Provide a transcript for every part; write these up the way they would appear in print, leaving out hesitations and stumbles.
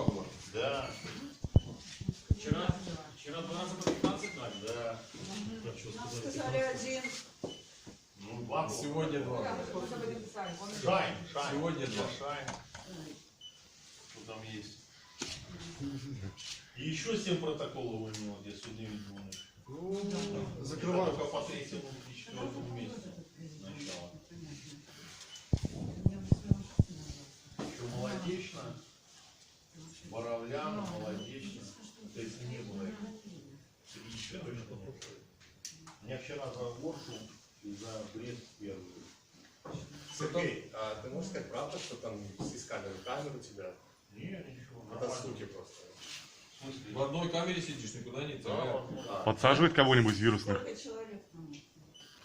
2 было. Да. Вчера 2 раза по 15 дали. Да. Нам сказали 1. Ну, 2 было. Сегодня 2. Шайн. Сегодня 2. Шайн. Что там есть? И еще 7 протоколов у него, я сегодня видел. Ну, Закрываю. Только по 3-му и 4-му месяцу. Начало. Еще молодечно. Боровляна, молодечно. То есть не было их. 3 точно. Меня вчера за Оршу и за Брест первый. Сергей, а ты можешь сказать правду, что там из камеры у тебя? Нет, ничего. Это суки просто. В смысле? в одной камере сидишь, никуда не Да, тягай. вот, Подсаживает кого-нибудь из вирусных. Сколько человек?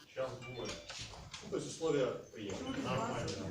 сейчас будет. Ну, то есть условия приемлемые. Нормально.